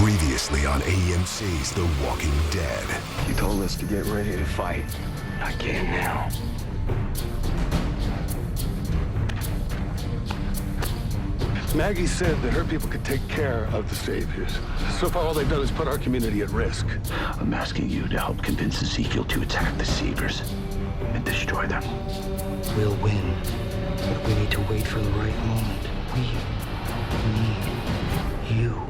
Previously on AMC's The Walking Dead. You told us to get ready to fight. I can now. Maggie said that her people could take care of the Saviors. So far, all they've done is put our community at risk. I'm asking you to help convince Ezekiel to attack the Saviors and destroy them. We'll win, but we need to wait for the right moment. We need you.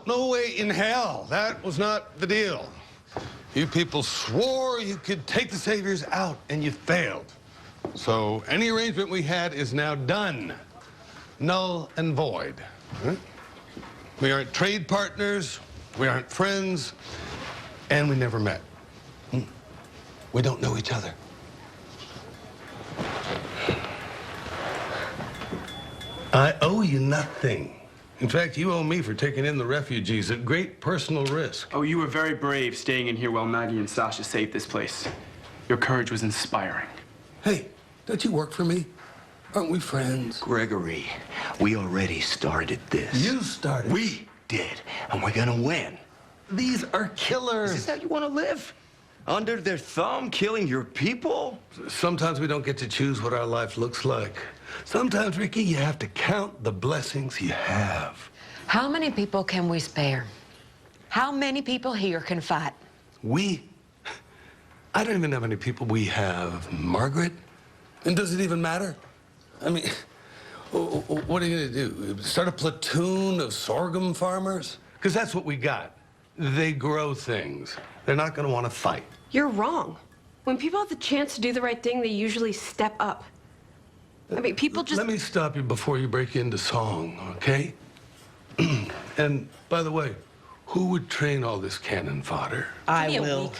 No way in hell. That was not the deal. You people swore you could take the Saviors out, and you failed. So any arrangement we had is now done. Null and void. Huh? We aren't trade partners, we aren't friends, and we never met. We don't know each other. I owe you nothing. In fact, you owe me for taking in the refugees at great personal risk. Oh, you were very brave staying in here while Maggie and Sasha saved this place. Your courage was inspiring. Hey, don't you work for me? Aren't we friends? Gregory, we already started this. You started. We did, and we're gonna win. These are killers. Is this how you want to live? Under their thumb, killing your people? Sometimes we don't get to choose what our life looks like. Sometimes, Ricky, you have to count the blessings you have. How many people can we spare? How many people here can fight? I don't even know how many people we have. Margaret? And does it even matter? I mean, what are you gonna do? Start a platoon of sorghum farmers? Because that's what we got. They grow things. They're not gonna wanna fight. You're wrong. When people have the chance to do the right thing, they usually step up. I mean, people just... Let me stop you before you break into song, okay? And by the way, who would train all this cannon fodder? I will.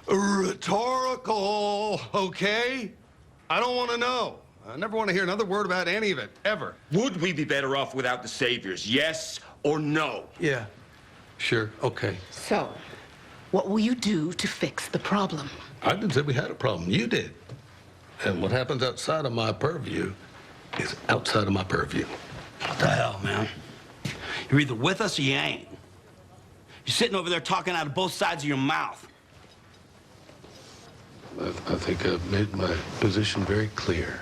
Rhetorical, okay? I don't want to know. I never want to hear another word about any of it, ever. Would we be better off without the saviors? Yes or no? Yeah, sure, okay. So, what will you do to fix the problem? I didn't say we had a problem. You did. And what happens outside of my purview is outside of my purview. What the hell, man? You're either with us or you ain't. You're sitting over there talking out of both sides of your mouth. I think I've made my position very clear.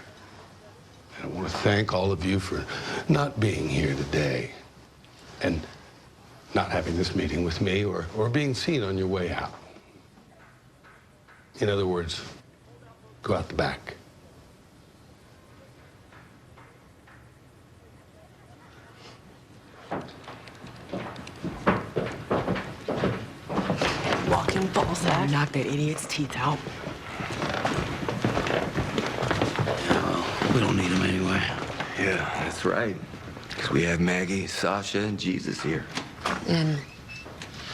And I want to thank all of you for not being here today and not having this meeting with me or being seen on your way out. In other words, go out the back. Walking ball sack. Knock that idiot's teeth out. Well, we don't need him anyway. Yeah, that's right. Because we have Maggie, Sasha, and Jesus here. And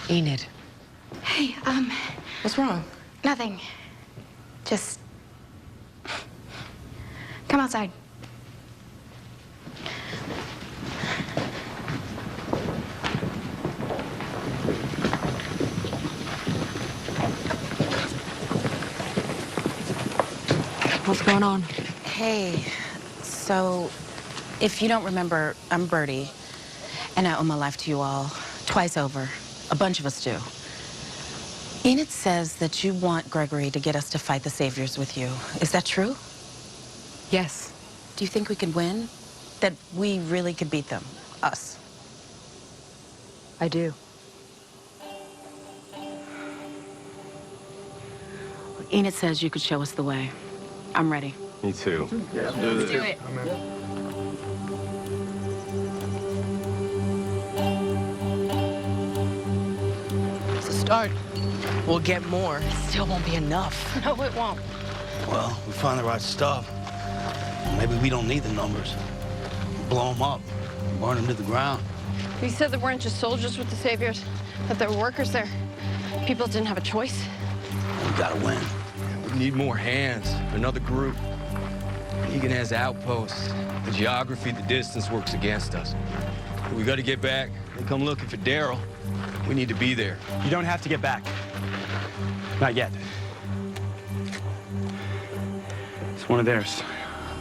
Enid. Hey, What's wrong? nothing. Just come outside. What's going on? Hey, so if you don't remember, I'm Bertie, and I owe my life to you all twice over. A bunch of us do. Enid says that you want Gregory to get us to fight the saviors with you. Is that true? Yes. Do you think we could win? That we really could beat them? Us? I do. Enid says you could show us the way. I'm ready. Me too. Let's do it. It's a start. We'll get more. Still won't be enough. No, it won't. Well, we found the right stuff. Maybe we don't need the numbers. Blow them up, burn them to the ground. You said there weren't just soldiers with the saviors, that there were workers there. People didn't have a choice. We gotta win. We need more hands, another group. Egan has outposts. The geography, the distance works against us. We gotta get back. They come looking for Daryl. We need to be there. You don't have to get back. Not yet. It's one of theirs.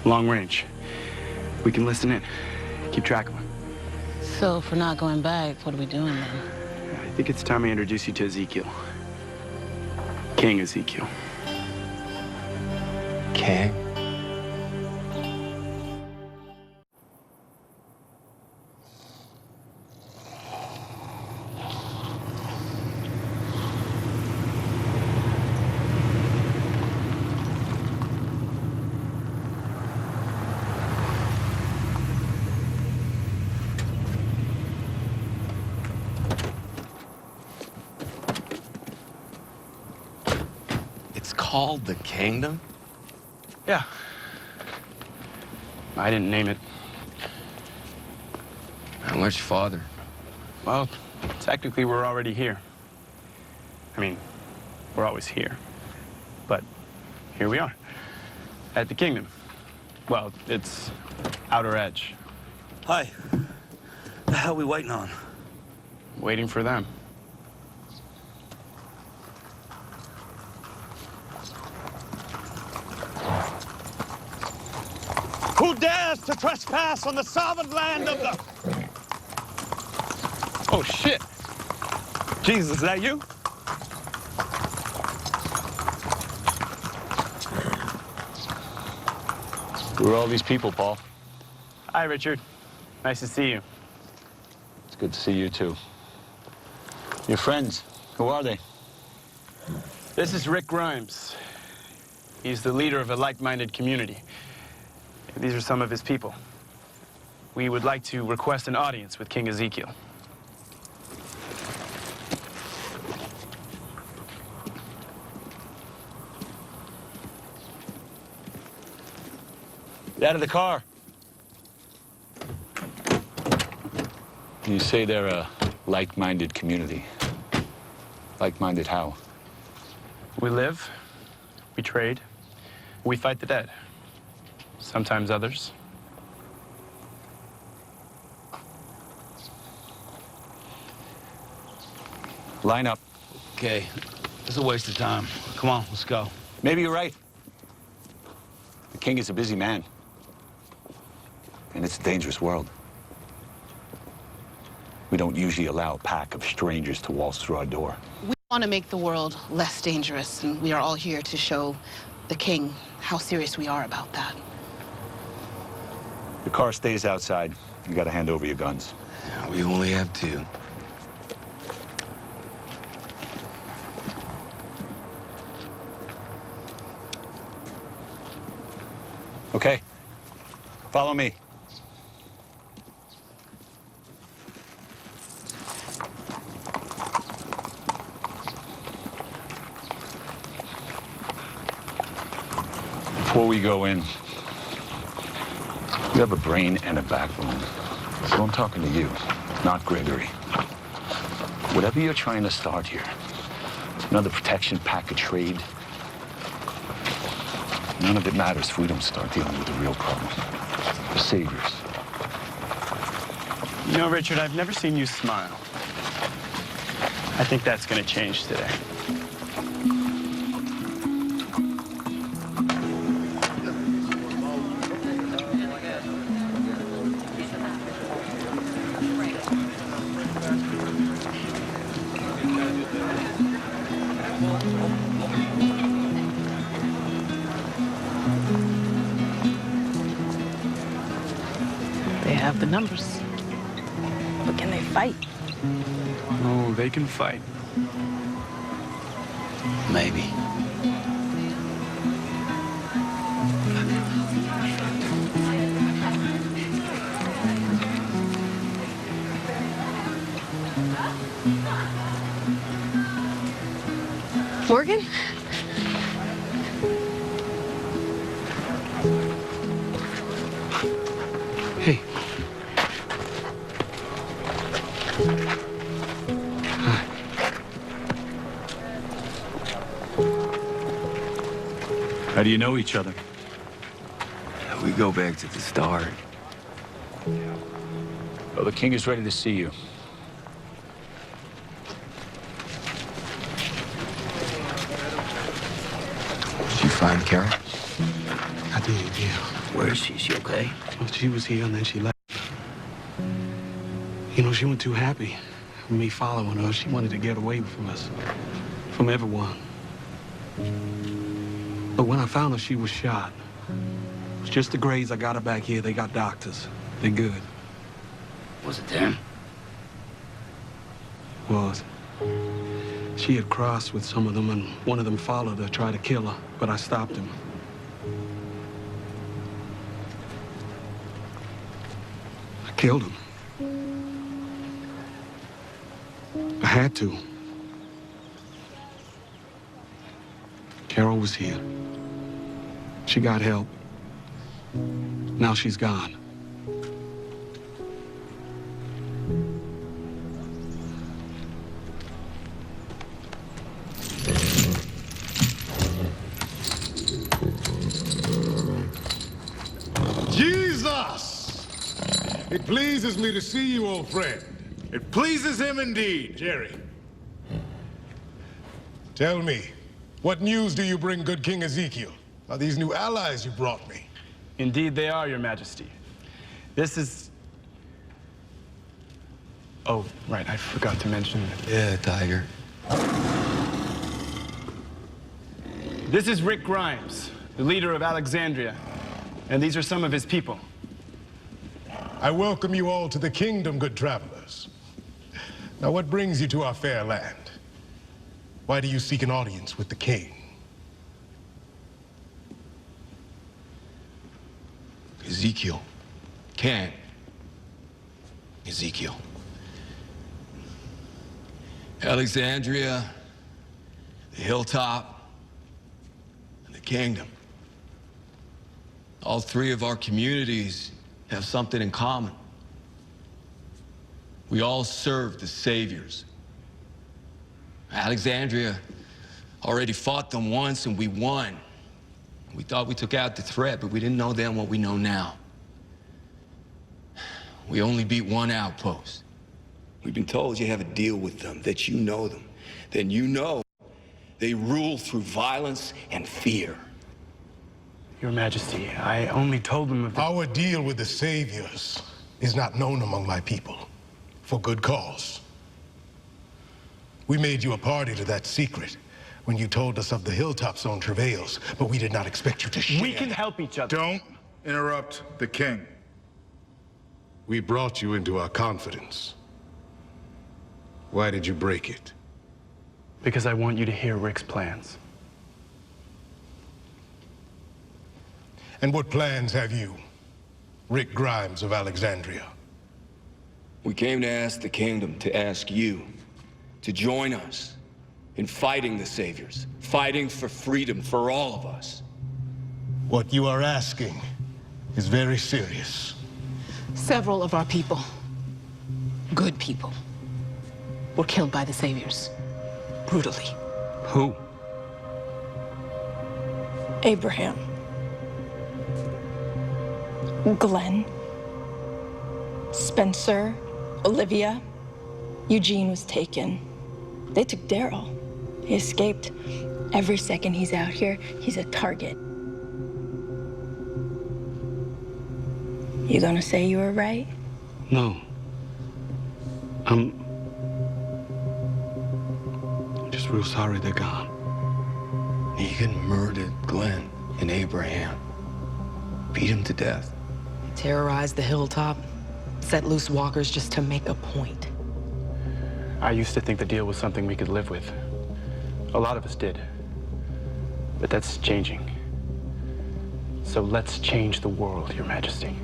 Long range. We can listen in. Keep track of them. So if we're not going back, what are we doing then? I think it's time I introduce you to Ezekiel. King Ezekiel. King? It's called the Kingdom? Yeah. I didn't name it. And where's your father? Well, technically we're already here. I mean, we're always here. But here we are, at the Kingdom. Well, it's Outer Edge. Hi. The hell we waiting on? Waiting for them. Who dares to trespass on the sovereign land of the... Oh, shit. Jesus, is that you? Who are all these people, Paul? Hi, Richard. Nice to see you. It's good to see you, too. Your friends, who are they? This is Rick Grimes. He's the leader of a like-minded community. These are some of his people. We would like to request an audience with King Ezekiel. Get out of the car. You say they're a like-minded community. Like-minded how? We live, we trade, we fight the dead. Sometimes others. Line up. Okay, this is a waste of time. Come on, let's go. Maybe you're right. The king is a busy man. And it's a dangerous world. We don't usually allow a pack of strangers to waltz through our door. We want to make the world less dangerous, and we are all here to show the king how serious we are about that. The car stays outside. You gotta hand over your guns. We only have two. Okay. Follow me. Before we go in, you have a brain and a backbone. So I'm talking to you, not Gregory. Whatever you're trying to start here, another protection pack of trade, none of it matters if we don't start dealing with the real problem. The saviors. You know, Richard, I've never seen you smile. I think that's gonna change today. They have the numbers. But can they fight? Oh, they can fight. Maybe. Morgan? Hey. Hi. How do you know each other? We go back to the start. Well, the king is ready to see you. Did you find Carol? I did, yeah. Where is she? Is she okay? Well, she was here and then she left. You know, she wasn't too happy with me following her. She wanted to get away from us, from everyone. But when I found her, she was shot. It was just the Grays. I got her back here. They got doctors. They're good. Was it them? Was. She had crossed with some of them, and one of them followed her, tried to kill her, but I stopped him. I killed him. I had to. Carol was here. She got help. Now she's gone. Jesus! It pleases me to see you, old friend. It pleases him indeed, Jerry. Tell me, what news do you bring good King Ezekiel? Are these new allies you brought me? Indeed they are, Your Majesty. This is... Oh, right, I forgot to mention. Yeah, Tiger. This is Rick Grimes, the leader of Alexandria, and these are some of his people. I welcome you all to the kingdom, good travelers. Now, what brings you to our fair land? Why do you seek an audience with the king? Ezekiel. Can't. Ezekiel. Alexandria, the hilltop, and the kingdom. All three of our communities have something in common. We all serve the saviors. Alexandria already fought them once and we won. We thought we took out the threat, but we didn't know then what we know now. We only beat one outpost. We've been told you have a deal with them, that you know them. Then you know they rule through violence and fear. Your Majesty, I only told them of the... Our deal with the saviors is not known among my people, for good cause. We made you a party to that secret when you told us of the hilltop's own travails, but we did not expect you to share. We can help each other. Don't interrupt the king. We brought you into our confidence. Why did you break it? Because I want you to hear Rick's plans. And what plans have you, Rick Grimes of Alexandria? We came to ask the kingdom to ask you to join us in fighting the saviors, fighting for freedom for all of us. What you are asking is very serious. Several of our people, good people, were killed by the saviors, brutally. Who? Abraham. Glenn. Spencer. Olivia. Eugene was taken. They took Daryl. He escaped. Every second he's out here, he's a target. You gonna say you were right? No. I'm just real sorry they're gone. Negan murdered Glenn and Abraham. Beat him to death. Terrorized the hilltop, set loose walkers just to make a point. I used to think the deal was something we could live with. A lot of us did. But that's changing. So let's change the world, Your Majesty.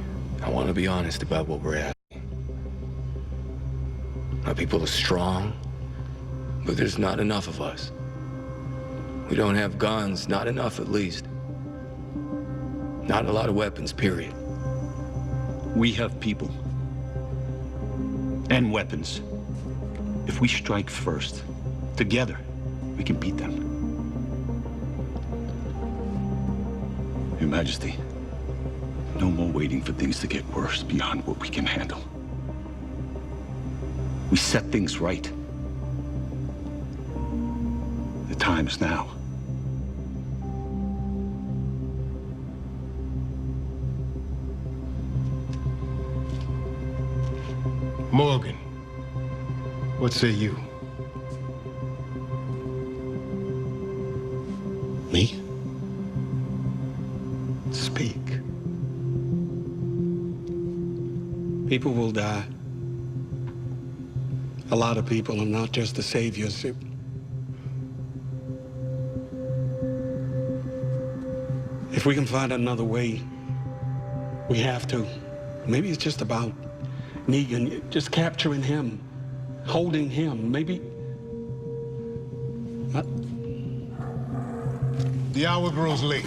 I want to be honest about what we're asking. Our people are strong, but there's not enough of us. We don't have guns, not enough at least. Not a lot of weapons, period. We have people. And weapons. If we strike first, together, we can beat them. Your Majesty, no more waiting for things to get worse beyond what we can handle. We set things right. The time is now. Morgan, what say you? Me? Speak. People will die. A lot of people, and not just the saviors. If we can find another way, we have to. Maybe it's just about Negan, just capturing him, holding him, maybe. The hour grows late.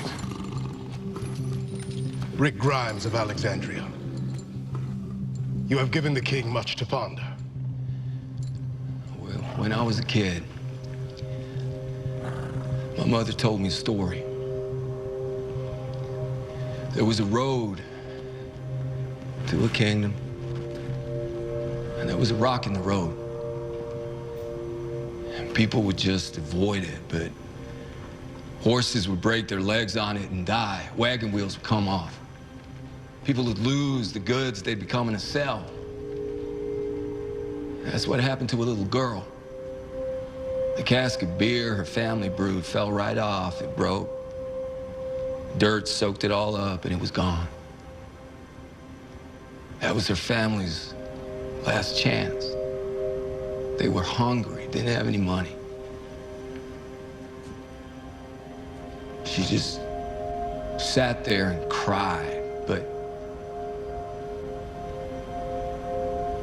Rick Grimes of Alexandria. You have given the king much to ponder. Well, when I was a kid, my mother told me a story. There was a road to a kingdom, and there was a rock in the road. And people would just avoid it, but horses would break their legs on it and die. Wagon wheels would come off. People would lose the goods they'd be coming to sell. That's what happened to a little girl. The cask of beer her family brewed fell right off. It broke. Dirt soaked it all up, and it was gone. That was her family's last chance. They were hungry, didn't have any money. She just sat there and cried, but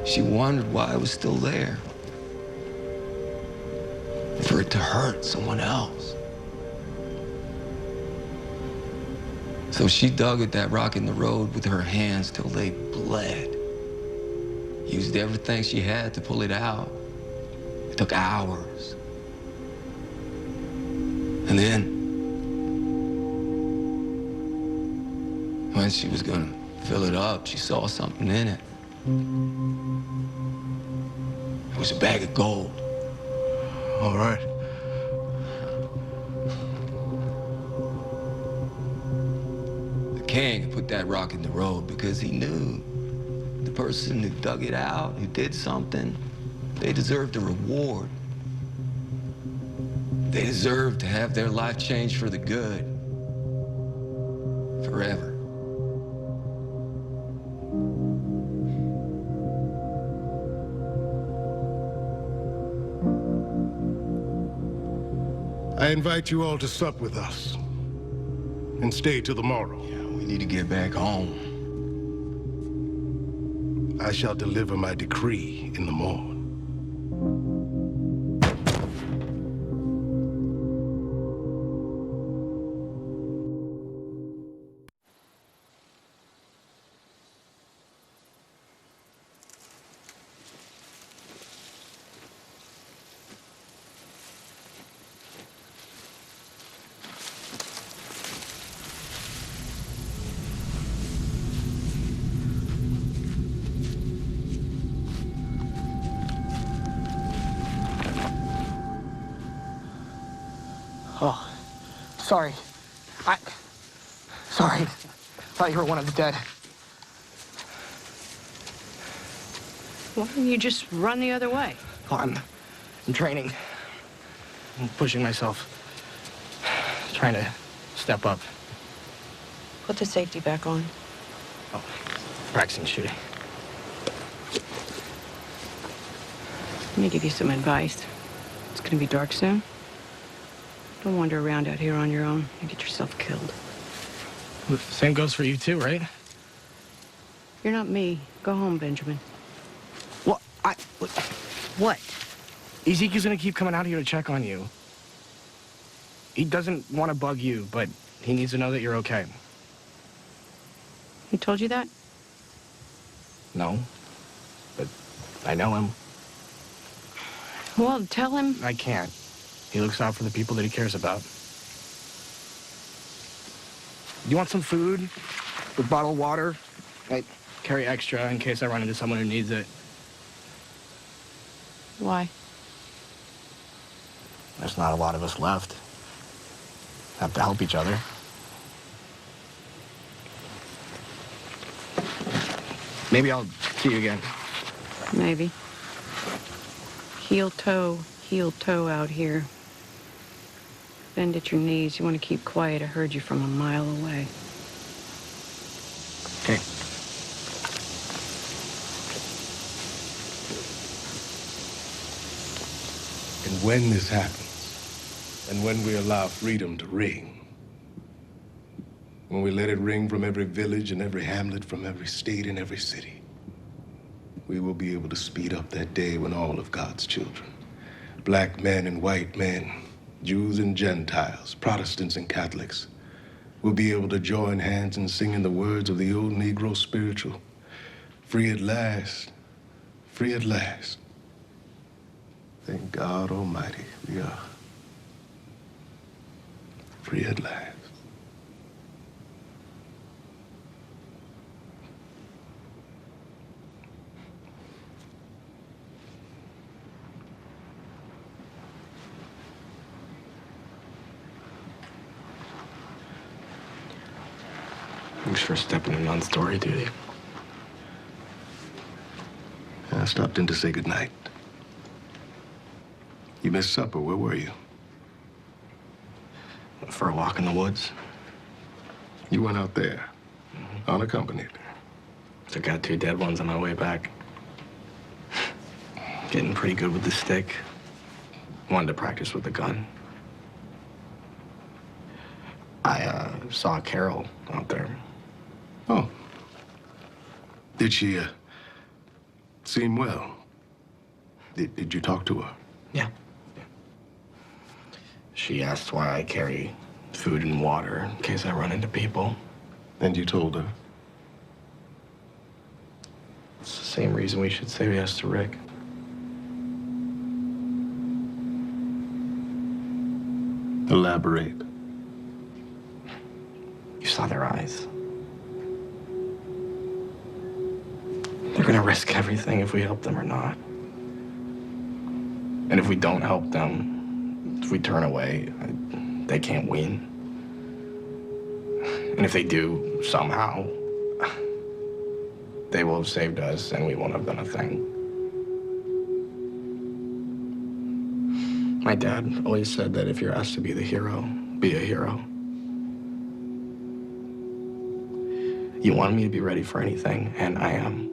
she wondered why it was still there. For it to hurt someone else. So she dug at that rock in the road with her hands till they bled. Used everything she had to pull it out. It took hours. And then, when she was gonna fill it up, she saw something in it. It was a bag of gold. All right. The king put that rock in the road because he knew the person who dug it out, who did something, they deserved a reward. They deserved to have their life changed for the good. Forever. I invite you all to sup with us and stay till tomorrow. Yeah, we need to get back home. I shall deliver my decree in the morn. Oh, sorry. Sorry. Thought you were one of the dead. Why don't you just run the other way? Oh, I'm training. I'm pushing myself. Trying to step up. Put the safety back on. Oh, practicing shooting. Let me give you some advice. It's gonna be dark soon. Don't wander around out here on your own and get yourself killed. The same goes for you too, right? You're not me. Go home, Benjamin. Well, What? Ezekiel's gonna keep coming out here to check on you. He doesn't want to bug you, but he needs to know that you're okay. He told you that? No, but I know him. Well, tell him. I can't. He looks out for the people that he cares about. You want some food? With bottled water? I carry extra in case I run into someone who needs it. Why? There's not a lot of us left. Have to help each other. Maybe I'll see you again. Maybe. Heel toe out here. Bend at your knees. You want to keep quiet. I heard you from a mile away. Okay. And when this happens, and when we allow freedom to ring, when we let it ring from every village and every hamlet, from every state and every city, we will be able to speed up that day when all of God's children, black men and white men, Jews and Gentiles, Protestants and Catholics, will be able to join hands in singing the words of the old Negro spiritual, free at last, free at last. Thank God Almighty, we are free at last. Thanks for stepping in on story duty. I stopped in to say goodnight. You missed supper. Where were you? For a walk in the woods. You went out there, unaccompanied. Took out 2 dead ones on my way back. Getting pretty good with the stick. Wanted to practice with the gun. I saw Carol out there. Oh. Did she seem well? Did you talk to her? Yeah. She asked why I carry food and water in case I run into people. And you told her? It's the same reason we should say yes to Rick. Elaborate. You saw their eyes. They're gonna risk everything if we help them or not. And if we don't help them, if we turn away, they can't win. And if they do, somehow, they will have saved us and we won't have done a thing. My dad always said that if you're asked to be the hero, be a hero. You wanted me to be ready for anything, and I am.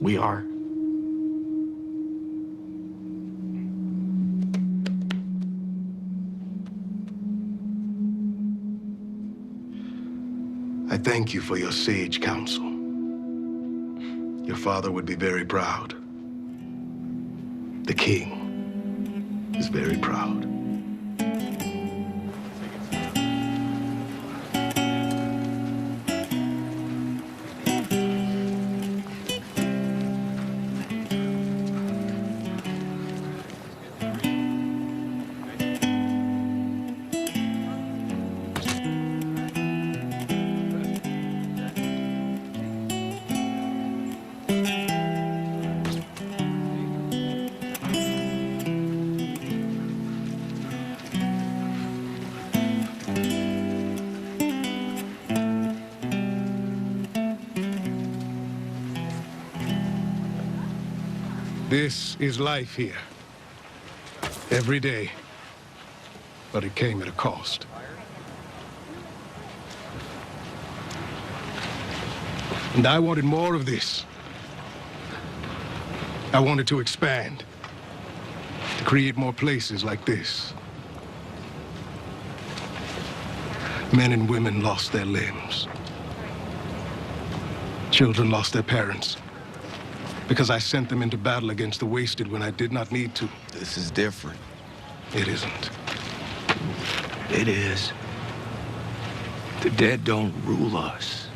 We are. I thank you for your sage counsel. Your father would be very proud. The king is very proud. This is life here. Every day. But it came at a cost. And I wanted more of this. I wanted to expand. To create more places like this. Men and women lost their limbs. Children lost their parents. Because I sent them into battle against the wasted when I did not need to. This is different. It isn't. It is. The dead don't rule us.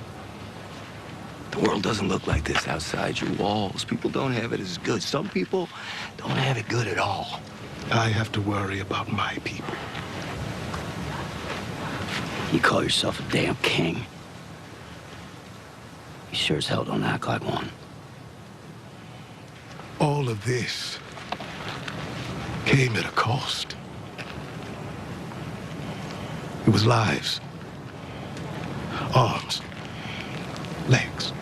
The world doesn't look like this outside your walls. People don't have it as good. Some people don't have it good at all. I have to worry about my people. You call yourself a damn king. You sure as hell don't act like one. All of this came at a cost. It was lives, arms, legs.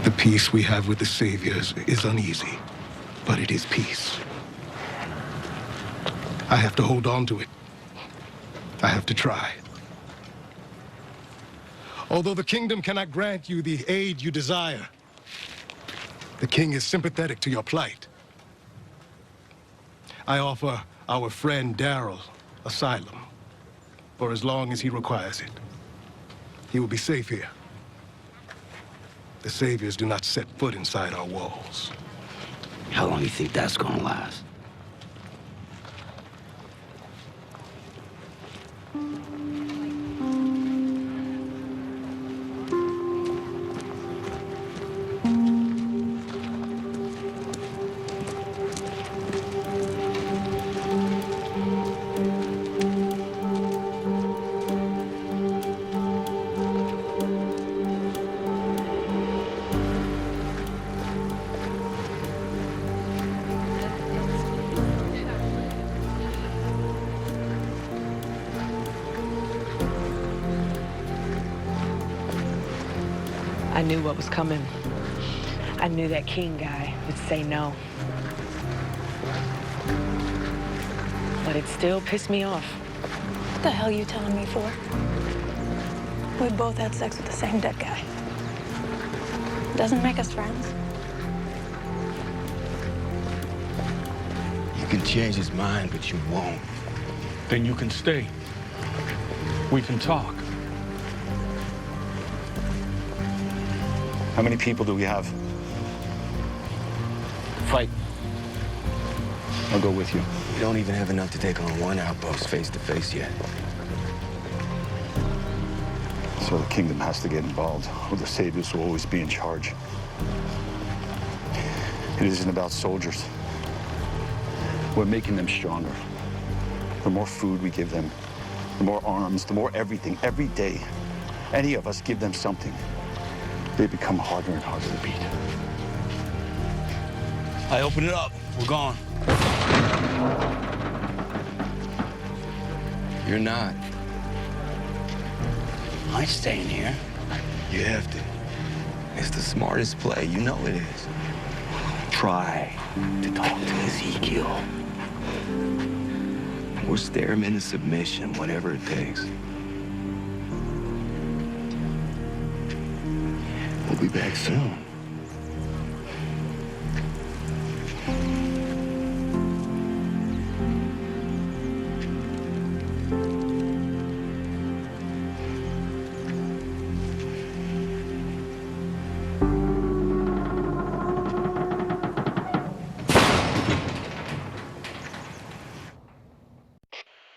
The peace we have with the Saviors is uneasy, but it is peace. I have to hold on to it. I have to try. Although the kingdom cannot grant you the aid you desire, the king is sympathetic to your plight. I offer our friend Daryl asylum for as long as he requires it. He will be safe here. The Saviors do not set foot inside our walls. How long do you think that's gonna last? I knew what was coming. I knew that King guy would say no. But it still pissed me off. What the hell are you telling me for? We both had sex with the same dead guy. Doesn't make us friends. You can change his mind, but you won't. Then you can stay. We can talk. How many people do we have? Fight. I'll go with you. We don't even have enough to take on one outpost face to face yet. So the kingdom has to get involved, or the saviors will always be in charge. It isn't about soldiers. We're making them stronger. The more food we give them, the more arms, the more everything, every day. Any of us give them something, they become harder and harder to beat. I open it up. We're gone. You're not. I'm staying here. You have to. It's the smartest play. You know it is. Try to talk to Ezekiel. We'll stare him into submission, whatever it takes. We'll be back soon.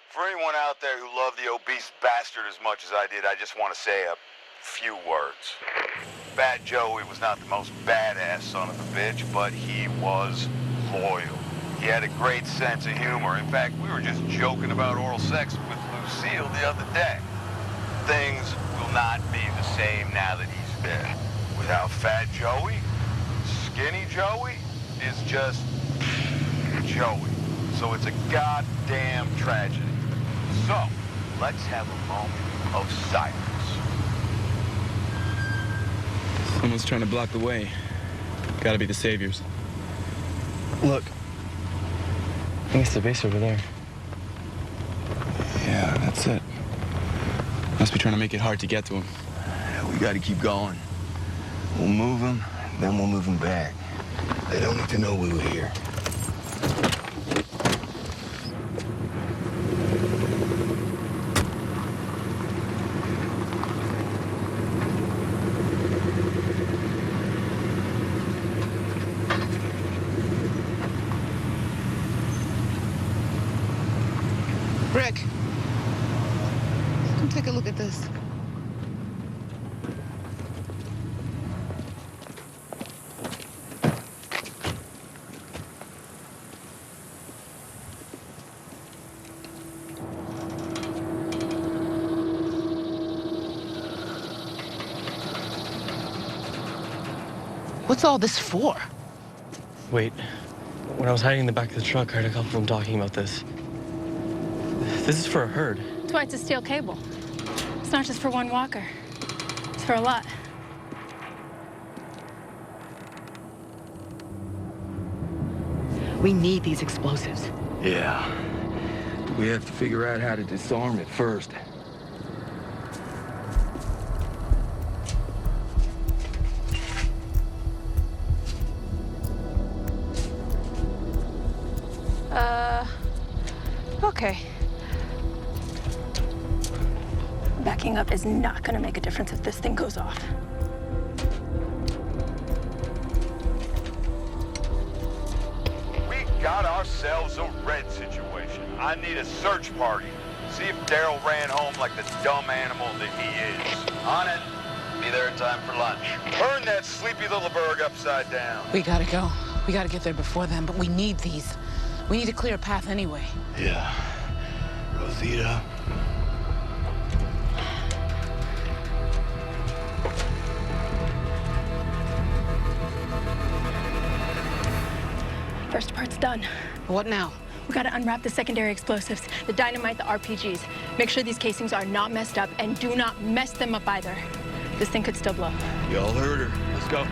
For anyone out there who loved the obese bastard as much as I did, I just want to say a few words. Fat Joey was not the most badass son of a bitch, but he was loyal. He had a great sense of humor. In fact, we were just joking about oral sex with Lucille the other day. Things will not be the same now that he's dead. Without Fat Joey, Skinny Joey is just Joey. So it's a goddamn tragedy. So, let's have a moment of silence. Someone's trying to block the way. Gotta be the saviors. Look. I think it's the base over there. Yeah, that's it. Must be trying to make it hard to get to him. We gotta keep going. We'll move him, then we'll move him back. They don't need to know we were here. Rick, come take a look at this. What's all this for? Wait, when I was hiding in the back of the truck, I heard a couple of them talking about this. This is for a herd. That's why it's a steel cable. It's not just for one walker. It's for a lot. We need these explosives. Yeah. We have to figure out how to disarm it first. Okay. Backing up is not gonna make a difference if this thing goes off. We got ourselves a red situation. I need a search party. See if Daryl ran home like the dumb animal that he is. On it. Be there in time for lunch. Turn that sleepy little bird upside down. We gotta go. We gotta get there before then, but we need these. We need to clear a path anyway. Yeah. Rosita. First part's done. What now? We gotta unwrap the secondary explosives, the dynamite, the RPGs. Make sure these casings are not messed up, and do not mess them up either. This thing could still blow. Y'all heard her. Let's go.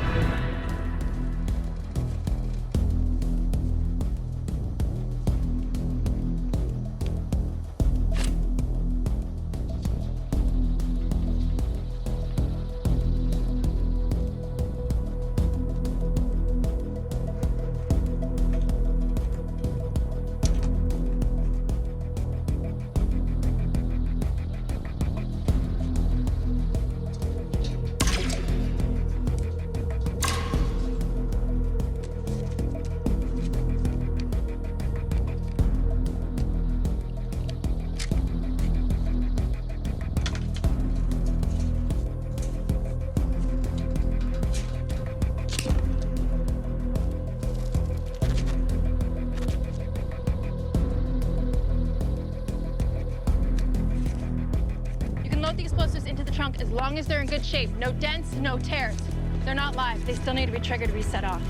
Load the explosives into the trunk as long as they're in good shape. No dents, no tears. They're not live. They still need to be triggered to reset off.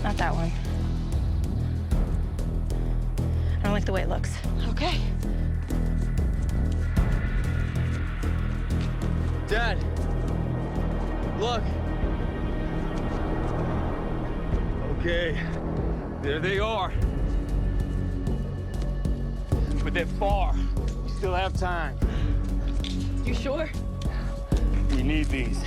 Not that one. I don't like the way it looks. Okay. Dad, look. Okay, there they are. But they're far. We still have time. You sure? We need these.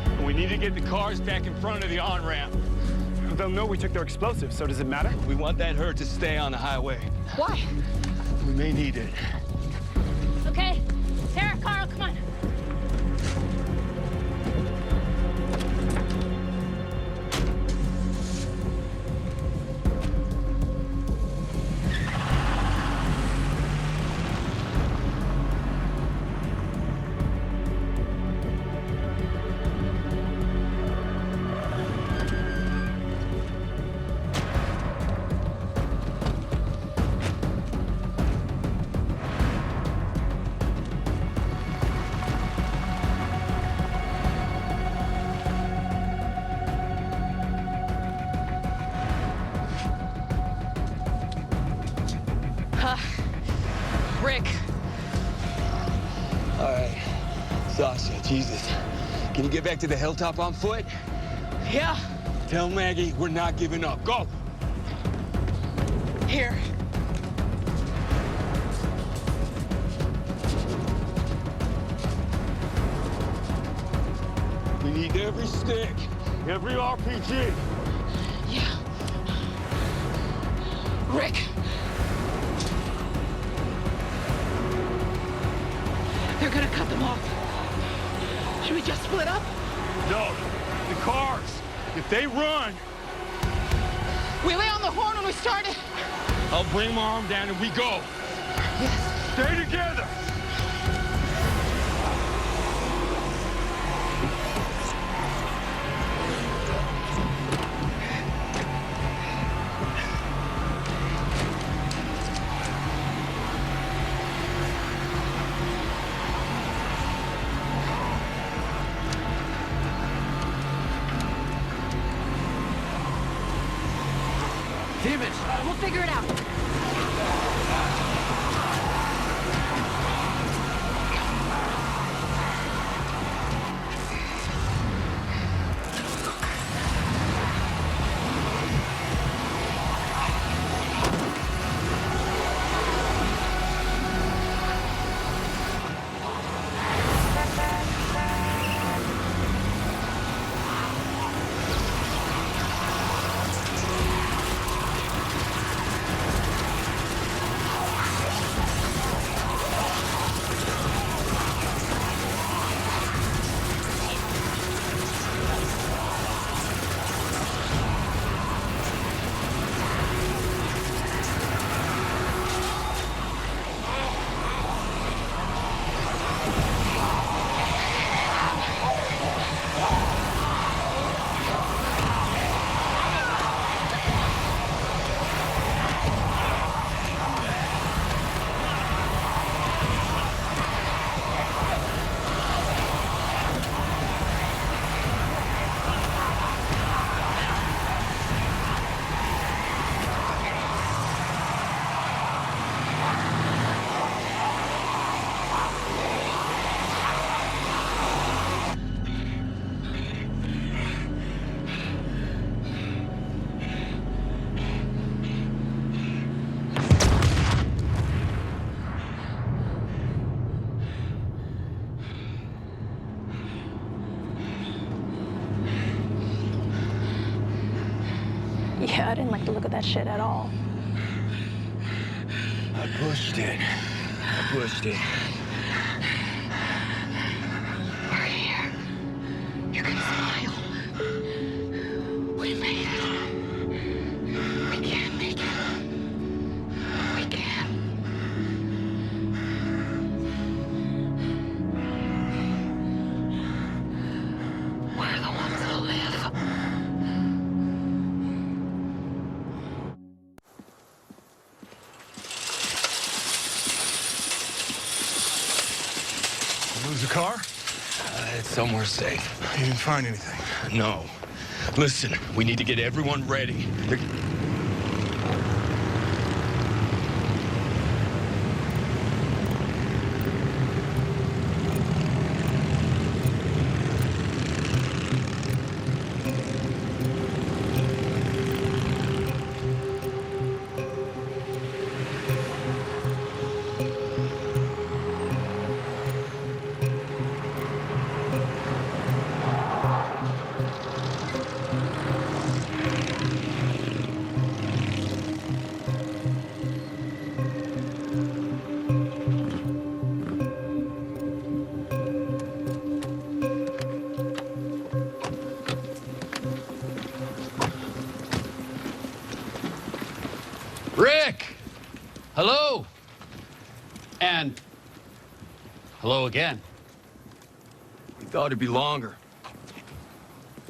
And we need to get the cars back in front of the on-ramp. They'll know we took their explosives, so does it matter? We want that herd to stay on the highway. Why? We may need it. Okay. Sarah, Carl, come on. Rick. All right, Sasha, Jesus. Can you get back to the hilltop on foot? Yeah. Tell Maggie we're not giving up. Go. Here. We need every stick, every RPG. Yeah. Rick. They're gonna cut them off. Should we just split up? No, the cars. If they run, We lay on the horn when we started. I'll bring my arm down and we go. Yes. Stay together. Demons. We'll figure it out. I didn't like the look of that shit at all. I pushed it. We're here. You're gonna smile. We made it. We can make it. We can. We're the ones that live. Lose the car? It's somewhere safe. You didn't find anything? No. Listen, we need to get everyone ready. Rick! Hello! And hello again. We thought it'd be longer.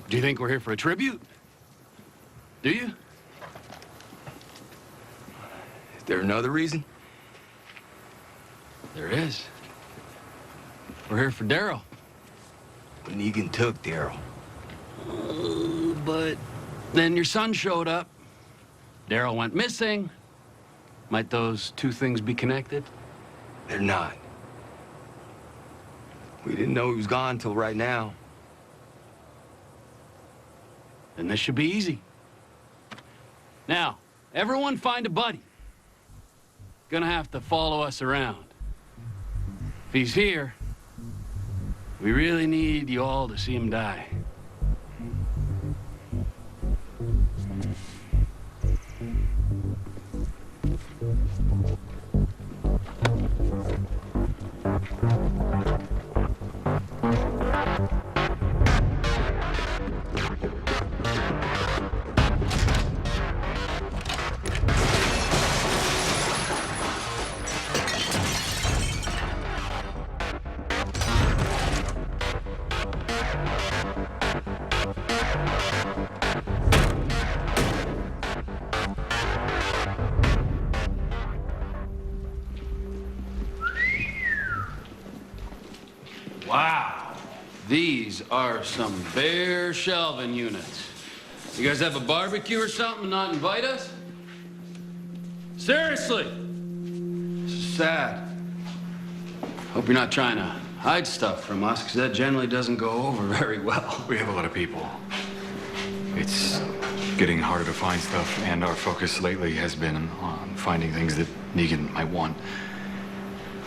Do you think we're here for a tribute? Do you? Is there another reason? There is. We're here for Duro. Negan took Daryl. But then your son showed up. Daryl went missing. Might those two things be connected? They're not. We didn't know he was gone till right now. Then this should be easy. Now, everyone find a buddy. Gonna have to follow us around. If he's here, we really need you all to see him die. Wow, these are some bare shelving units. You guys have a barbecue or something and not invite us? Seriously? This is sad. Hope you're not trying to hide stuff from us, because that generally doesn't go over very well. We have a lot of people. It's getting harder to find stuff, and our focus lately has been on finding things that Negan might want.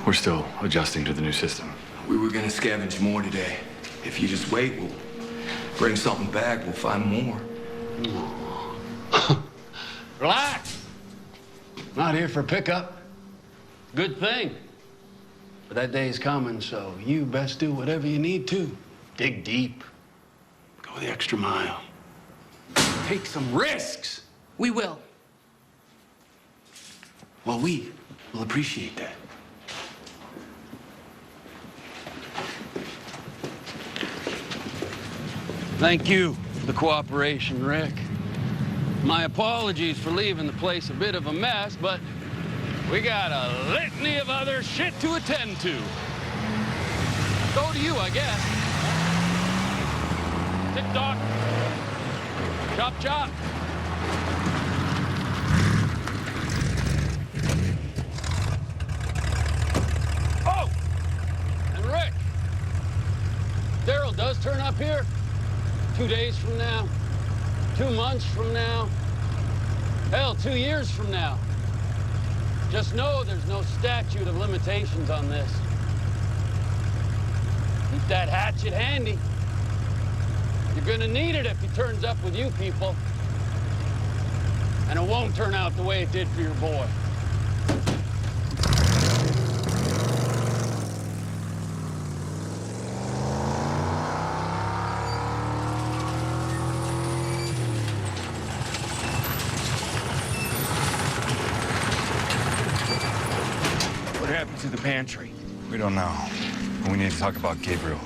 We're still adjusting to the new system. We were gonna scavenge more today. If you just wait, we'll bring something back. We'll find more. Relax. Not here for pickup. Good thing. But that day is coming, so you best do whatever you need to. Dig deep. Go the extra mile. Take some risks. We will. Well, we will appreciate that. Thank you for the cooperation, Rick. My apologies for leaving the place a bit of a mess, but we got a litany of other shit to attend to. So do you, I guess. Tick-tock. Chop-chop. Oh! And Rick, Daryl does turn up here 2 days from now, 2 months from now, hell, 2 years from now. Just know there's no statute of limitations on this. Keep that hatchet handy. You're gonna need it if he turns up with you people. won't turn out the way it did for your boy. What happened to the pantry? We don't know. We need to talk about Gabriel.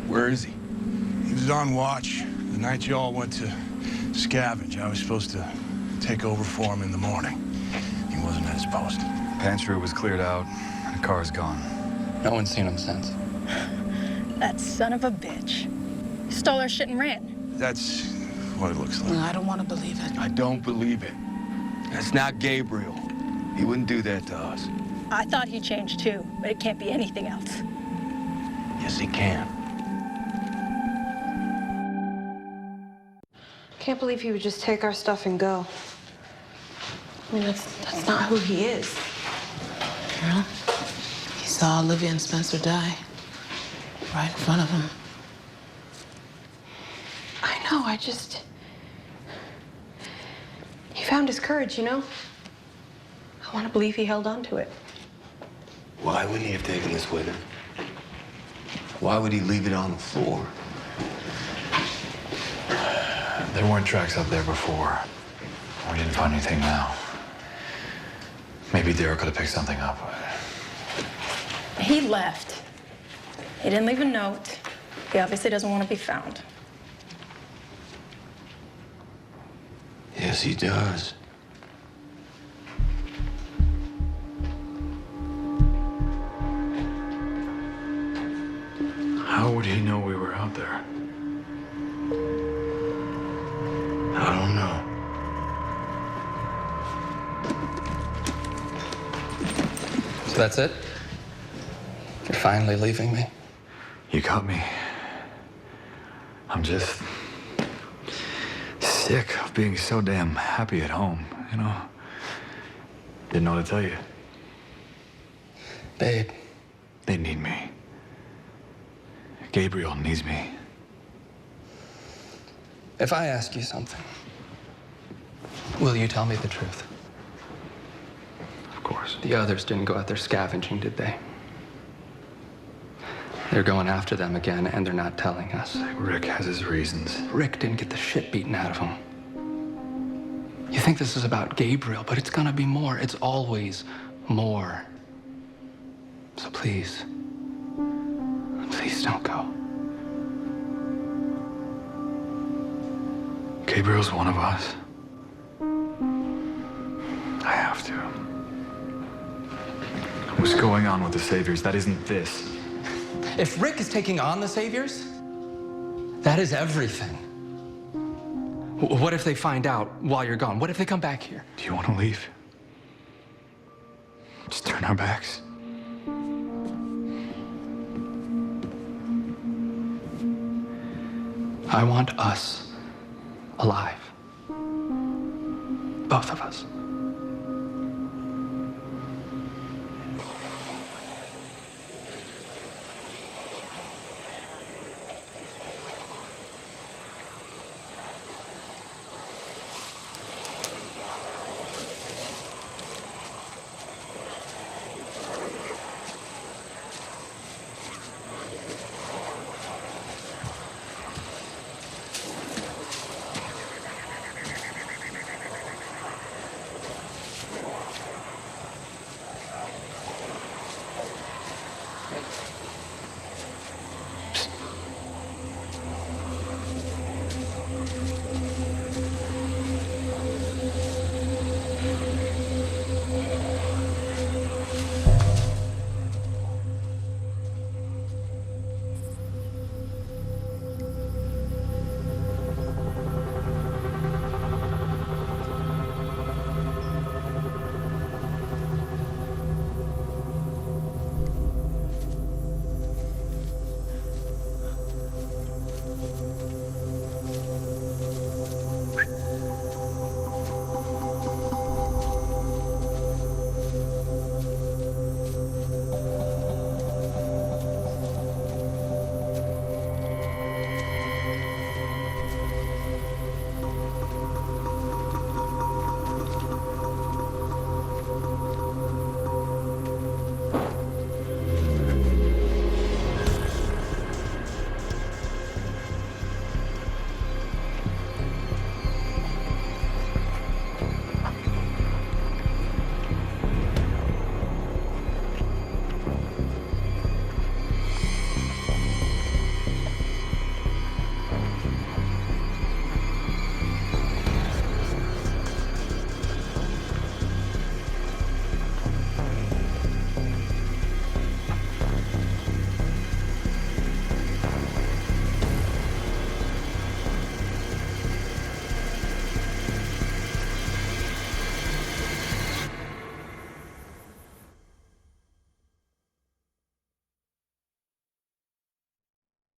Where is he? He was on watch the night y'all went to scavenge. I was supposed to take over for him in the morning. He wasn't at his post. Pantry was cleared out, and the car's gone. No one's seen him since. That son of a bitch. He stole our shit and ran. That's what it looks like. I don't want to believe it. I don't believe it. That's not Gabriel. He wouldn't do that to us. I thought he changed too, but it can't be anything else. Yes, he can. Can't believe he would just take our stuff and go. I mean, that's not who he is. Carol, he saw Olivia and Spencer die right in front of him. I know, he found his courage, you know? I want to believe he held on to it. Why would he have taken this with him? Why would he leave it on the floor? There weren't tracks up there before. We didn't find anything now. Maybe Duro could have picked something up. He left. He didn't leave a note. He obviously doesn't want to be found. Yes, he does. How would he know we were out there? I don't know. So that's it? You're finally leaving me? You got me. I'm just sick of being so damn happy at home, you know? Didn't know what to tell you. Babe. They need me. Gabriel needs me. If I ask you something, will you tell me the truth? Of course. The others didn't go out there scavenging, did they? They're going after them again, and they're not telling us. Rick has his reasons. Rick didn't get the shit beaten out of him. You think this is about Gabriel, but it's gonna be more. It's always more. So please, please don't go. Gabriel's one of us. I have to. What's going on with the Saviors? That isn't this. If Rick is taking on the Saviors, that is everything. What if they find out while you're gone? What if they come back here? Do you want to leave? Just turn our backs. I want us alive. Both of us.